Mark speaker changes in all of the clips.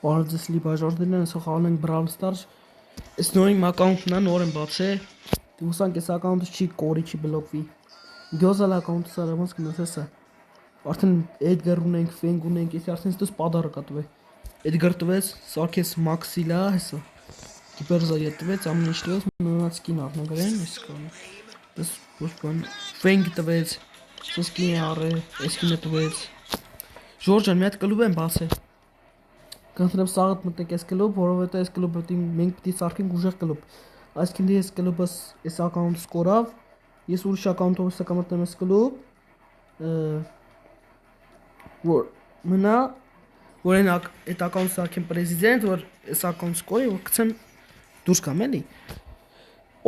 Speaker 1: Բարոյցելի բաժանորդներն են սխալել ենք Brawl Stars։ Այս նորին ակաունտն է, նոր եմ բացել։ Դուսանք այս ակաունտը չի կորի, չի բլոկվի։ Գյոզալ ակաունտը սարավանց կնասեսա։ Արդեն Edgar ունենք, Feng ունենք, ես արդեն ստուս պադարը կատվե։ Edgar տվեց, սարքես Maxila, հեսա։ Կիպերզարիա տվեց, ամեն ինչ տվեց, նորած սկին առնագրեն, այս կան։ Դες ոչ բան Feng տվեց, սկին առե, այս կինը տվեց։ Ժորժան մի հատ կլուբ եմ բացել։ Կանցնեմ սաղդ մտնեք այս կլուբ, որովհետև այս կլուբը մենք պիտի սարքենք ուժեղ կլուբ։ Այսինքն ես կլուբս այս ակաունտ սկորավ, ես ուրիշ ակաունտով հսա կմտնեմ այս կլուբ, որ մնա, որ այդ ակաունտ սարքեմ պրեզիդենտ, որ այս ակաունտ սկորի, որ կցեմ դուրս կամ էլի։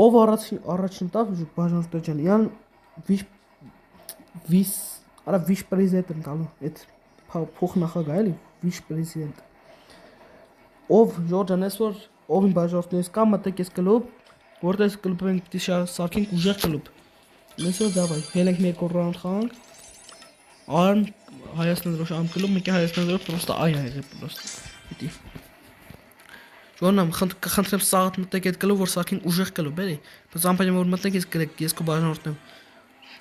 Speaker 1: Ով առաջին տավ բաժանորդներ ջան, յան վիշ պրեզիդենտ եմ տալու, այդ փոխ նախագահ էլի, վիշ պրեզիդենտ։ Ով Ժորջան այսօր ով իմ բաժանորդներից կամ մտեք այս կլուբ, որտեղ այս կլուբը մենք պիտի սարքենք ուժեղ կլուբ։ Այսօր դավայ, ելենք մի երկու ռաունդ խաղանք։ Արն Հայաստան ամ կլուբ, մեկը Հայաստան պրոստը այ եղել պրոստը։ Պիտի։ Ժորնամ կխնդրեմ սաղդ մտեք այդ կլուբ, որ սարքենք ուժեղ կլուբ, էլի։ Բայց ամբողջ որ մտնեք ես գրեք, ես քո բաժանորդն եմ։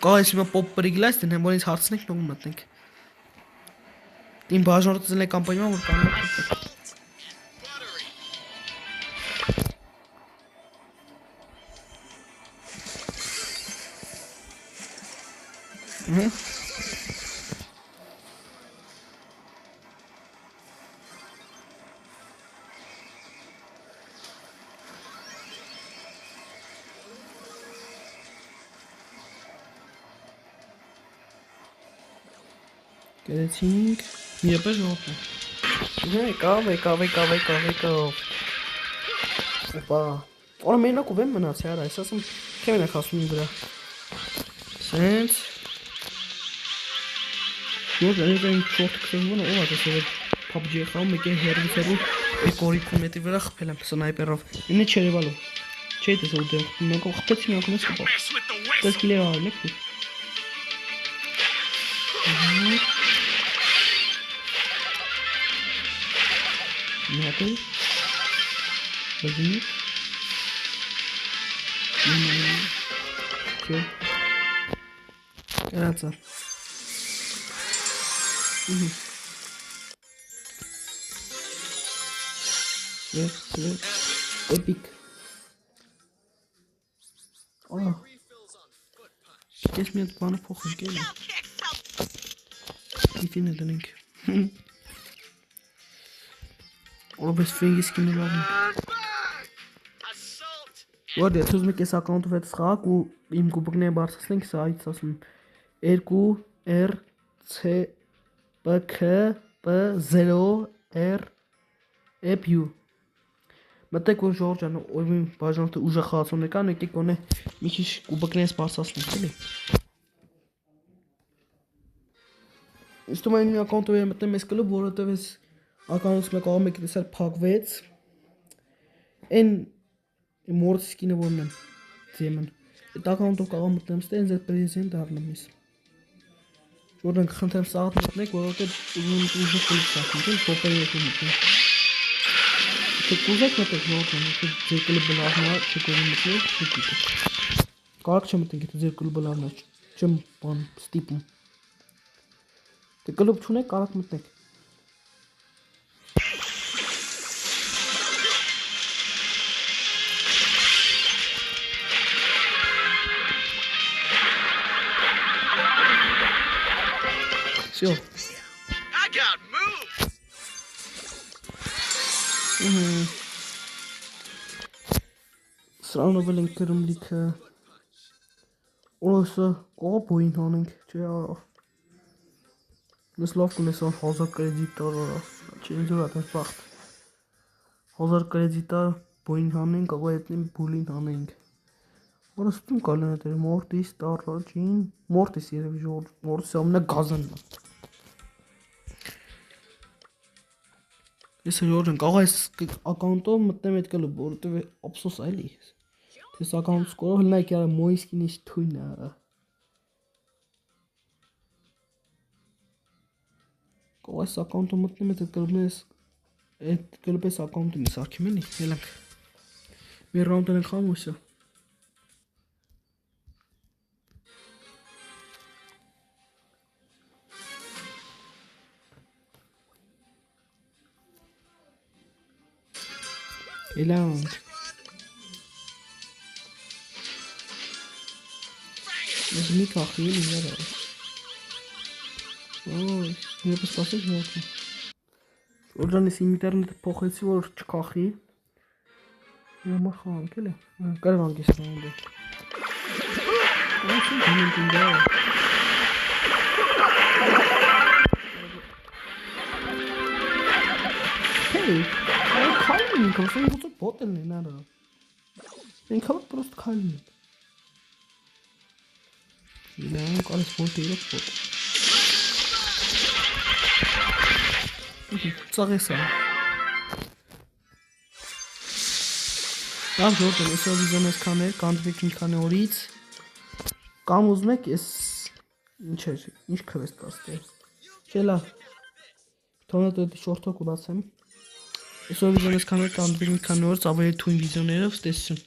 Speaker 1: Կա ես հիմա պոպ պրիգլայս դեն, որ ինձ հարցնեք, նոր մտնենք։ Իմ բաժանորդը զել է կամպանիա, որ կանենք։ Գերեցինք մի պես ժողովն եկավ Οπա Օրա մենակ ով եմ մնացի արա, ես ասում քեմ են խասում իմ վրա Սենց Ես այն շորտ քսենվոն ով ա տեսել PUBG-ի խաղում եկե հերվիսերու կորիքու մետի վրա խփել եմ սնայպերով ինը չերևալու Չէի տեսել դեմ մենք խփեցի մի անգամ սկսապ Դες կիլեր արել եք Նատը Բզինի Չէ Կրացա Էպիկ Ես մի հատ բանը փոխենք էլի Իվին է դնենք Օրբես Feng-ի սկինը լավն Որ դե ցույց մեկ էս ակաունտով հետ սխաղակ ու իմ կուպկները բարձրացնենք սա այց ասում 2 R C P K P 0 R E P U Մտեք որ Ժորջան ով իմ բաժանորդը ուժեղ խաղացողներ կան եկեք գոնե մի քիչ կուպկներս բարձրացնենք էլի Իսկ դու այն ակաունտով եմ մտնեմ այս կլուբ որովհետև այս ակաունտից մեկ աղում եք տեսել փակվեց Այն մորդ սկինը որն եմ ձեմն Այդ ակաունտով կարող մտնեմ ստե ինձ այդ պրեզիդենտ առնեմ ես Ժորդան կխնդրեմ սաղդ մտնեք որովհետև ուժեղ կլուբ սարքենք էլ փոփերի եկում մտնենք Թե կուզեք մտեք Ժորդան ձեր կլուբը լավն է չեք ուզում մտնել Կարակ չմտնենք եթե ձեր կլուբը լավն է չեմ բան ստիպում Թե կլուբ չունեք կարակ մտնեք Всё. I got moves. Սրանով էլ ենք գրում լիքը Օրոսը կողոպոյին հանենք Չէ Ես լավ կունես 1000 կրեդիտար Չէ ինձ որ ատենց բաղթ 1000 կրեդիտար բոյին հանենք աղա ետնին բուլին հանենք Օրոս տում կալեն հետեր Մորտիս տարաջին Մորտիս երևի ժորդ Մորտիս ամնա գազանն Ես Ժորջան կարող ես ակաունտով մտնեմ այդ կլուբ որովհետև ափսոս այլի Ես ակաունտ սկորով հլնայք յարա մոյսկին ինչ թույն է Կողայս ակաունտով մտնում է այդ կլուբներս Այդ գլուպես ակաունտին սարքեմ էլի, ելանք։ Մեր ռաունդն ենք խաղում ուսը։ Ելանք։ Ես մի կախի էլի երա։ Ոյ, ես սպասեք հողի։ Շորջանից իմ ինտերնետը փոխեցի, որ չկախի։ Հիմա խանք էլի։ Կարողանք ես ռաունդը։ Ո՞նց է դա։ Hey, քայլին կոստում ո՞ց բոտելն է նարը։ Ինքը պրոստ քայլին։ Իլան կարես բոտը իրոք բոտ։ Ծաղեսա։ Լավ Ջորդան, այսօր վիզիոն ես կաներ, կանտրիք ինչ քանի օրից։ Կամ ուզում եք ես ինչ էր, ինչ քվեստ կաստեր։ Չէ լավ։ Թողնա դե շորթոք ու բացեմ։ Այսօր վիզիոն ես կաներ, կանտրիք ինչ քանի օրից ավելի թույն վիզիոներով ստեսություն։